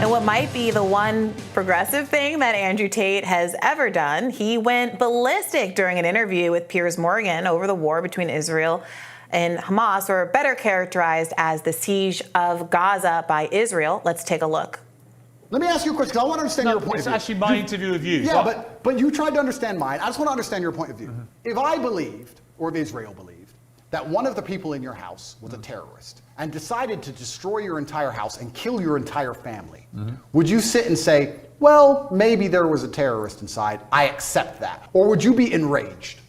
And what might be the one progressive thing that Andrew Tate has ever done, he went ballistic during an interview with Piers over the war between Israel and Hamas, or better characterized as the siege of Gaza by Israel. Let's take a look. Let me ask you a question, because I want to understand your point of view. It's actually my interview with you. Yeah, but you tried to understand mine. I just want to understand your point of view. Mm-hmm. If I believed, or if Israel believed, that one of the people in your house was a terrorist and decided to destroy your entire house and kill your entire family, would you sit and say, well, maybe there was a terrorist inside, I accept that? Or would you be enraged?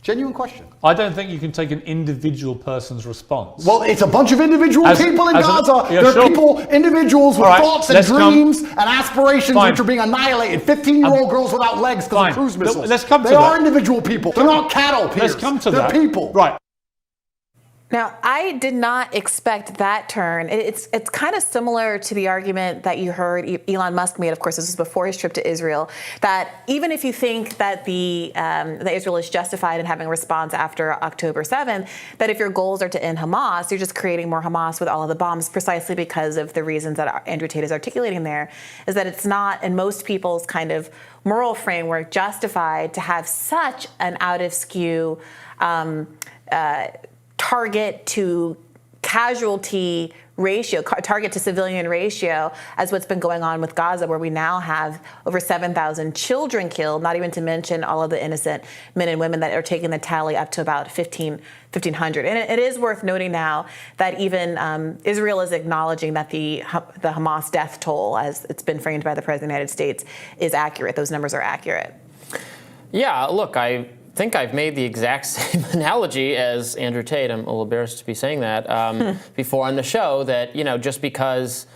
Genuine question. I don't think you can take an individual person's response. Well, it's a bunch of individual people in Gaza. There are people, individuals with thoughts and dreams and aspirations which are being annihilated. 15-year-old girls without legs because of cruise missiles. Let's come to that. They are individual people. They're not cattle, Piers. Let's come to that. They're people. Right. Now, I did not expect that turn. It's kind of similar to the argument that you heard Elon Musk made. Of course, this was before his trip to Israel. That even if you think that that Israel is justified in having a response after October 7th, that if your goals are to end Hamas, you're just creating more Hamas with all of the bombs, precisely because of the reasons that Andrew Tate is articulating there. Is that it's not, in most people's kind of moral framework, justified to have such an out of skew target to casualty ratio, target to civilian ratio, as what's been going on with Gaza, where we now have over 7,000 children killed, not even to mention all of the innocent men and women that are taking the tally up to about 1,500. And it is worth noting now that even Israel is acknowledging that the Hamas death toll, as it's been framed by the President of the United States, is accurate. Those numbers are accurate. Yeah, look, I think I've made the exact same analogy as Andrew Tate. I'm a little embarrassed to be saying that before on the show, that, just because,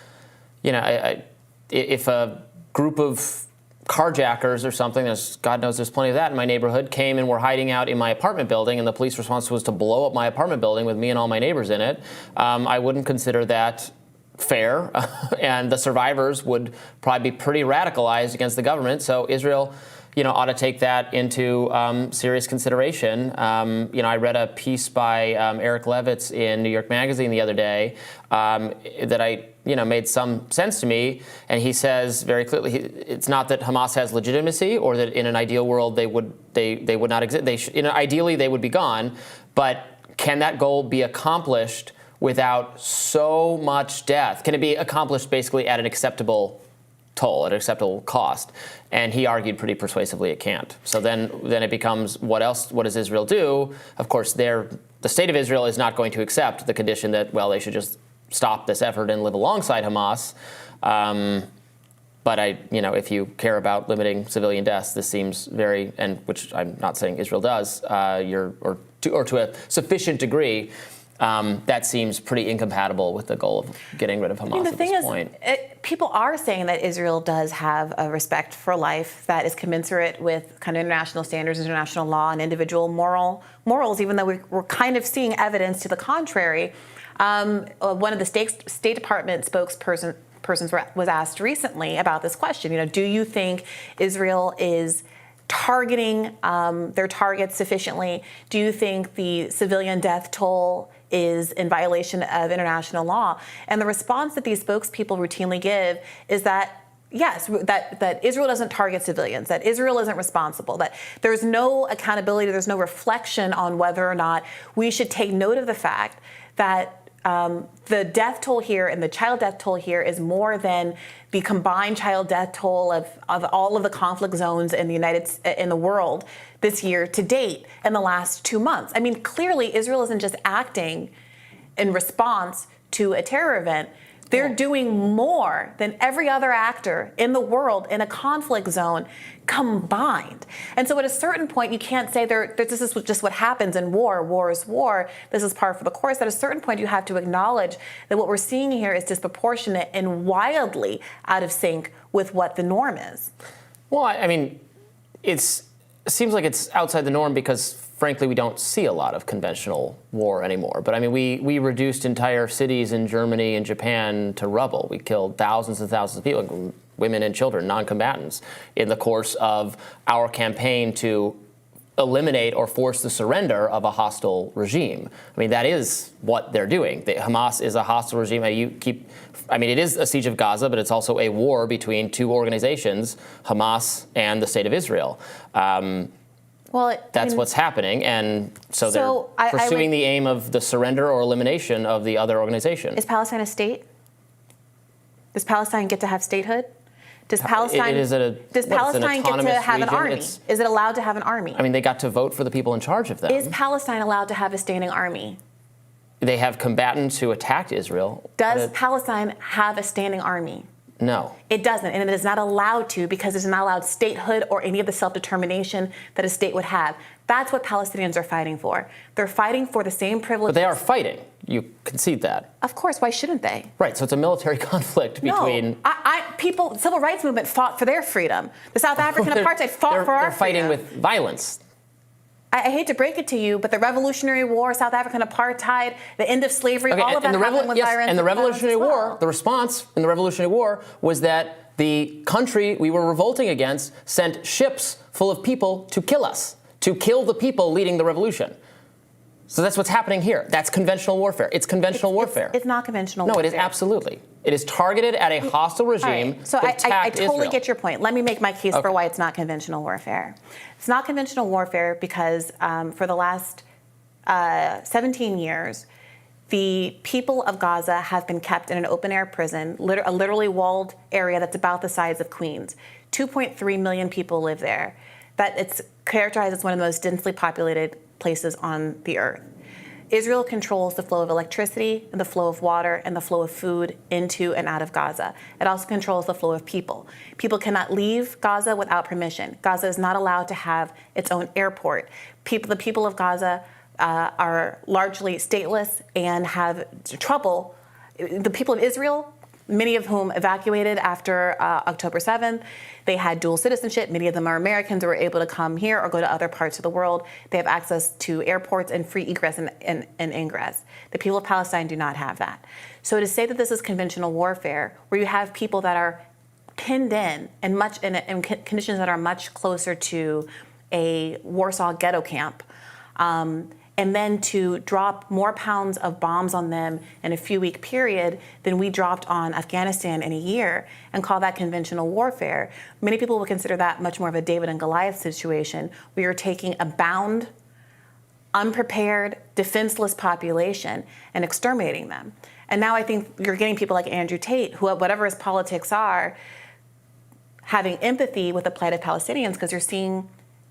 if a group of carjackers or something, God knows there's plenty of that in my neighborhood, came and were hiding out in my apartment building, and the police response was to blow up my apartment building with me and all my neighbors in it, I wouldn't consider that fair, and the survivors would probably be pretty radicalized against the government. So Israel ought to take that into serious consideration. I read a piece by Eric Levitz in New York Magazine the other day that made some sense to me. And he says very clearly, it's not that Hamas has legitimacy, or that in an ideal world they would not exist. Ideally they would be gone, but can that goal be accomplished without so much death? Can it be accomplished basically at an acceptable toll, at an acceptable cost? And he argued pretty persuasively it can't. So then it becomes, what does Israel do? Of course, the state of Israel is not going to accept the condition that, well, they should just stop this effort and live alongside Hamas. But if you care about limiting civilian deaths, this seems very, and which I'm not saying Israel does, or to a sufficient degree, that seems pretty incompatible with the goal of getting rid of Hamas at this point. People are saying that Israel does have a respect for life that is commensurate with kind of international standards, international law, and individual morals, even though we're kind of seeing evidence to the contrary. One of the State Department spokespersons was asked recently about this question. Do you think Israel is targeting their targets sufficiently? Do you think the civilian death toll is in violation of international law? And the response that these spokespeople routinely give is that, yes, that Israel doesn't target civilians, that Israel isn't responsible, that there's no accountability, there's no reflection on whether or not we should take note of the fact that the death toll here and the child death toll here is more than the combined child death toll of all of the conflict zones in the world this year to date in the last 2 months. I mean, clearly Israel isn't just acting in response to a terror event. They're doing more than every other actor in the world in a conflict zone combined. And so at a certain point, you can't say this is just what happens in war. War is war. This is par for the course. At a certain point, you have to acknowledge that what we're seeing here is disproportionate and wildly out of sync with what the norm is. Well, I mean, it seems like it's outside the norm because, frankly, we don't see a lot of conventional war anymore. But I mean, we reduced entire cities in Germany and Japan to rubble. We killed thousands and thousands of people, women and children, non-combatants, in the course of our campaign to eliminate or force the surrender of a hostile regime. I mean, that is what they're doing. Hamas is a hostile regime. It is a siege of Gaza, but it's also a war between two organizations, Hamas and the State of Israel. That's what's happening, and so they're pursuing the aim of the surrender or elimination of the other organization. Is Palestine a state? Does Palestine get to have statehood? Does Palestine get to have an army? Is it allowed to have an army? I mean, they got to vote for the people in charge of them. Is Palestine allowed to have a standing army? They have combatants who attacked Israel. Does Palestine have a standing army? No. It doesn't, and it is not allowed to because it's not allowed statehood or any of the self-determination that a state would have. That's what Palestinians are fighting for. They're fighting for the same privileges. But they are fighting. You concede that. Of course. Why shouldn't they? Right. So it's a military conflict between. People. Civil rights movement fought for their freedom. The South African apartheid fought for our freedom. They're fighting with violence. I hate to break it to you, but the Revolutionary War, South African apartheid, the end of slavery, all of that happened with violence. And the Revolutionary War, the response in the Revolutionary War was that the country we were revolting against sent ships full of people to kill us, to kill the people leading the revolution. So that's what's happening here. That's conventional warfare. It's conventional warfare. It's not conventional warfare. No, it is absolutely. It is targeted at a hostile regime. Right. So I totally get your point. Let me make my case for why it's not conventional warfare. It's not conventional warfare because for the last 17 years, the people of Gaza have been kept in an open-air prison, a literally walled area that's about the size of Queens. 2.3 million people live there. That it's characterized as one of the most densely populated places on the earth. Israel controls the flow of electricity, and the flow of water, and the flow of food into and out of Gaza. It also controls the flow of people. People cannot leave Gaza without permission. Gaza is not allowed to have its own airport. The people of Gaza are largely stateless and have trouble. The people of Israel, many of whom evacuated after October 7th. They had dual citizenship. Many of them are Americans who were able to come here or go to other parts of the world. They have access to airports and free egress and ingress. The people of Palestine do not have that. So to say that this is conventional warfare, where you have people that are pinned in conditions that are much closer to a Warsaw ghetto camp, and then to drop more pounds of bombs on them in a few-week period than we dropped on Afghanistan in a year and call that conventional warfare. Many people would consider that much more of a David and Goliath situation, where you're taking a bound, unprepared, defenseless population and exterminating them. And now I think you're getting people like Andrew Tate, who, whatever his politics are, having empathy with the plight of Palestinians, because you're seeing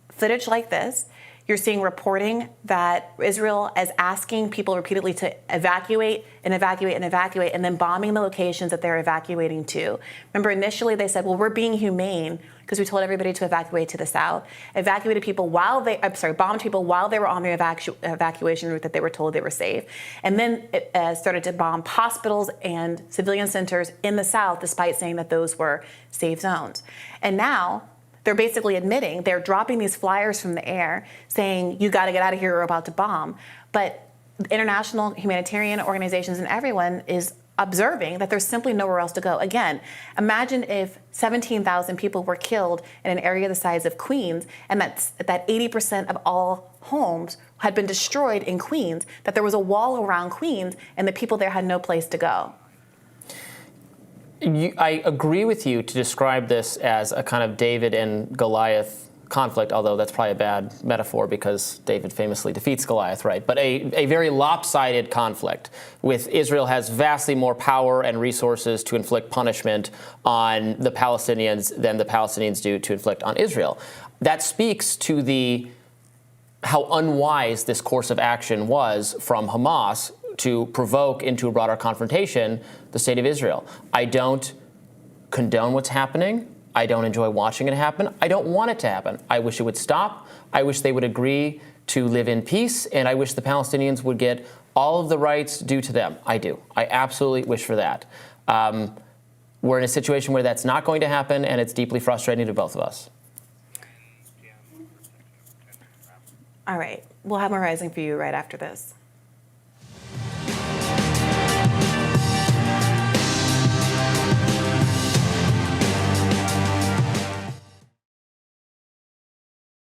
footage like this. You're seeing reporting that Israel is asking people repeatedly to evacuate and evacuate and evacuate, and then bombing the locations that they're evacuating to. Remember, initially they said, well, we're being humane because we told everybody to evacuate to the south. Bombed people while they were on the evacuation route that they were told they were safe. And then it started to bomb hospitals and civilian centers in the south, despite saying that those were safe zones. And now they're basically admitting, they're dropping these flyers from the air saying, you got to get out of here, we're about to bomb. But international humanitarian organizations and everyone is observing that there's simply nowhere else to go. Again, imagine if 17,000 people were killed in an area the size of Queens, and that 80% of all homes had been destroyed in Queens, that there was a wall around Queens, and the people there had no place to go. I agree with you to describe this as a kind of David and Goliath conflict, although that's probably a bad metaphor because David famously defeats Goliath, right? But a very lopsided conflict with Israel has vastly more power and resources to inflict punishment on the Palestinians than the Palestinians do to inflict on Israel. That speaks to how unwise this course of action was from Hamas to provoke into a broader confrontation the state of Israel. I don't condone what's happening. I don't enjoy watching it happen. I don't want it to happen. I wish it would stop. I wish they would agree to live in peace, and I wish the Palestinians would get all of the rights due to them. I do. I absolutely wish for that. We're in a situation where that's not going to happen, and it's deeply frustrating to both of us. All right. We'll have more Rising for you right after this.